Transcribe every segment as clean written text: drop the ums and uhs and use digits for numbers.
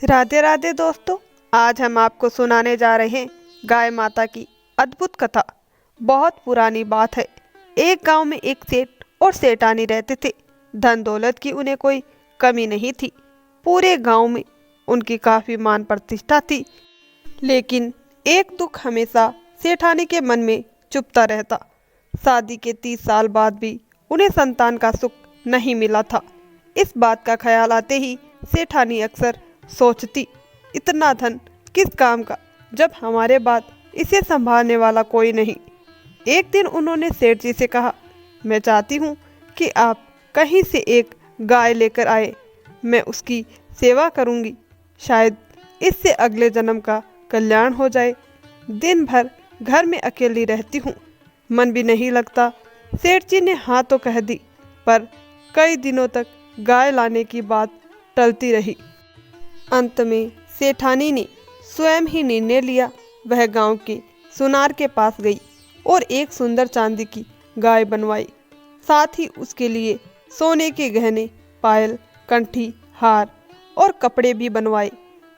राधे राधे दोस्तों, आज हम आपको सुनाने जा रहे हैं गाय माता की अद्भुत कथा। बहुत पुरानी बात है। एक गांव में एक सेठ और सेठानी रहते थे। धन दौलत की उन्हें कोई कमी नहीं थी। पूरे गांव में उनकी काफी मान प्रतिष्ठा थी। लेकिन एक दुख हमेशा सेठानी के मन में चुभता रहता। शादी के 30 साल बाद भी उन्हें संतान का सुख नहीं मिला था। इस बात का ख्याल आते ही सेठानी अक्सर सोचती, इतना धन किस काम का जब हमारे बाद इसे संभालने वाला कोई नहीं। एक दिन उन्होंने सेठ जी से कहा, मैं चाहती हूँ कि आप कहीं से एक गाय लेकर आए। मैं उसकी सेवा करूँगी, शायद इससे अगले जन्म का कल्याण हो जाए। दिन भर घर में अकेली रहती हूँ, मन भी नहीं लगता। सेठ जी ने हाँ तो कह दी, पर कई दिनों तक गाय लाने की बात टलती रही। अंत में सेठानी ने स्वयं ही निर्णय लिया। वह गांव के सुनार के पास गई और एक सुंदर चांदी की गाय बनवाई। साथ ही उसके लिए सोने के गहने, पायल, कंठी, हार और कपड़े भी बनवाए।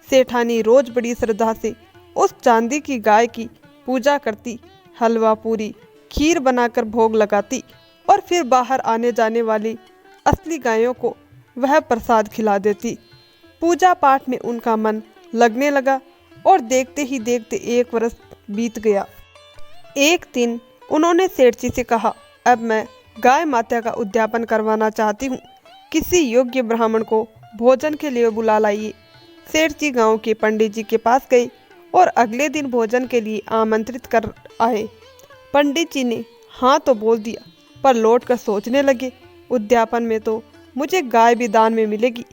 सेठानी रोज बड़ी श्रद्धा से उस चांदी की गाय की पूजा करती, हलवा पूरी खीर बनाकर भोग लगाती और फिर बाहर आने जाने वाली असली गायों को वह प्रसाद खिला देती। पूजा पाठ में उनका मन लगने लगा और देखते ही देखते 1 वर्ष बीत गया। एक दिन उन्होंने सेठ जी से कहा, अब मैं गाय माता का उद्यापन करवाना चाहती हूँ। किसी योग्य ब्राह्मण को भोजन के लिए बुला लाइए। सेठ जी गांव के पंडित जी के पास गए और अगले दिन भोजन के लिए आमंत्रित कर आए। पंडित जी ने हाँ तो बोल दिया, पर लौट कर सोचने लगे, उद्यापन में तो मुझे गाय भी दान में मिलेगी।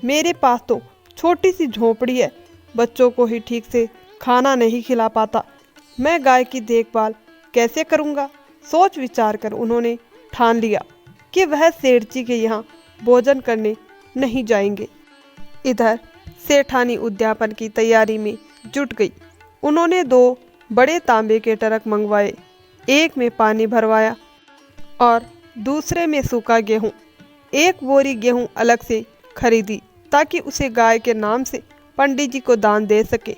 मेरे पास तो छोटी सी झोंपड़ी है, बच्चों को ही ठीक से खाना नहीं खिला पाता। मैं गाय की देखभाल कैसे करूँगा? सोच विचार कर उन्होंने ठान लिया कि वह सेठ जी के यहाँ भोजन करने नहीं जाएंगे। इधर सेठानी उद्यापन की तैयारी में जुट गई। उन्होंने 2 बड़े तांबे के ट्रक मंगवाए। एक में पानी भरवाया और दूसरे में सूखा गेहूँ। 1 बोरी गेहूँ अलग से खरीदी ताकि उसे गाय के नाम से पंडित जी को दान दे सके।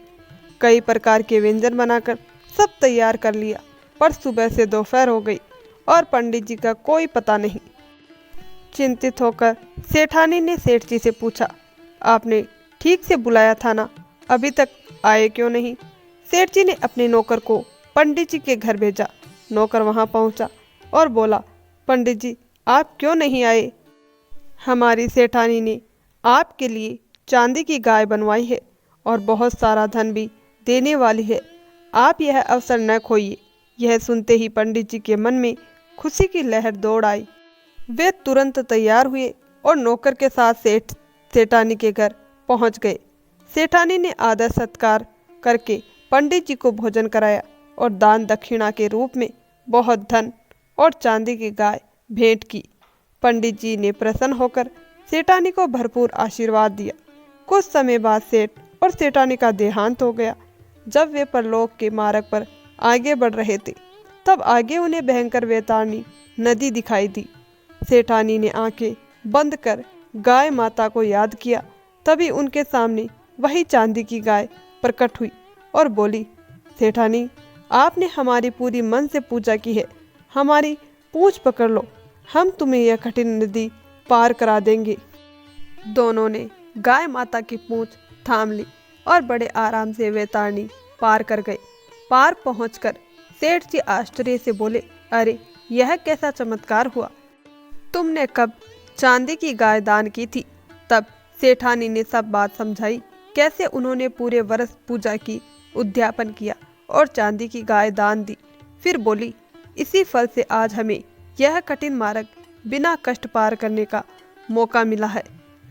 कई प्रकार के व्यंजन बनाकर सब तैयार कर लिया, पर सुबह से दोपहर हो गई और पंडित जी का कोई पता नहीं। चिंतित होकर सेठानी ने सेठ जी से पूछा, आपने ठीक से बुलाया था ना, अभी तक आए क्यों नहीं? सेठ जी ने अपने नौकर को पंडित जी के घर भेजा। नौकर वहां पहुंचा और बोला, पंडित जी आप क्यों नहीं आए? हमारी सेठानी ने आपके लिए चांदी की गाय बनवाई है और बहुत सारा धन भी देने वाली है। आप यह अवसर न खोइए। यह सुनते ही पंडित जी के मन में खुशी की लहर दौड़ आई। वे तुरंत तैयार हुए और नौकर के साथ सेठानी के घर पहुंच गए। सेठानी ने आदर सत्कार करके पंडित जी को भोजन कराया और दान दक्षिणा के रूप में बहुत धन और चांदी की गाय भेंट की। पंडित जी ने प्रसन्न होकर सेठानी को भरपूर आशीर्वाद दिया। कुछ समय बाद सेठ और सेठानी का देहांत हो गया। जब वे परलोक के मार्ग पर आगे बढ़ रहे थे, तब आगे उन्हें भयंकर वैतरणी नदी दिखाई दी। सेठानी ने आंखें बंद कर गाय माता को याद किया। तभी उनके सामने वही चांदी की गाय प्रकट हुई और बोली, सेठानी आपने हमारी पूरी मन से पूजा की है, हमारी पूंछ पकड़ लो, हम तुम्हें यह कठिन नदी पार करा देंगे। दोनों ने गाय माता की पूंछ थाम ली और बड़े आराम से वैतरणी पार कर गए। पार पहुंचकर सेठ जी आश्चर्य से बोले, अरे यह कैसा चमत्कार हुआ? तुमने कब चांदी की गाय दान की थी? तब सेठानी ने सब बात समझाई, कैसे उन्होंने पूरे वर्ष पूजा की, उद्यापन किया और चांदी की गाय दान दी। फिर बोली, इसी फल से आज हमें यह कठिन मार्ग बिना कष्ट पार करने का मौका मिला है।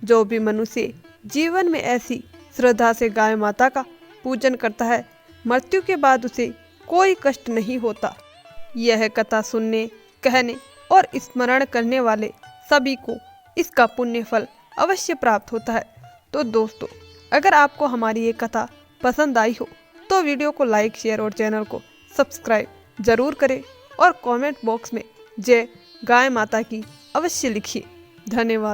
जो भी मनुष्य जीवन में ऐसी श्रद्धा से गाय माता का पूजन करता है, मृत्यु के बाद उसे कोई कष्ट नहीं होता। यह कथा सुनने, कहने और स्मरण करने वाले सभी को इसका पुण्य फल अवश्य प्राप्त होता है। तो दोस्तों, अगर आपको हमारी ये कथा पसंद आई हो तो वीडियो को लाइक, शेयर और चैनल को सब्सक्राइब जरूर करें और कमेंट बॉक्स में जय गाय माता की अवश्य लिखिए। धन्यवाद।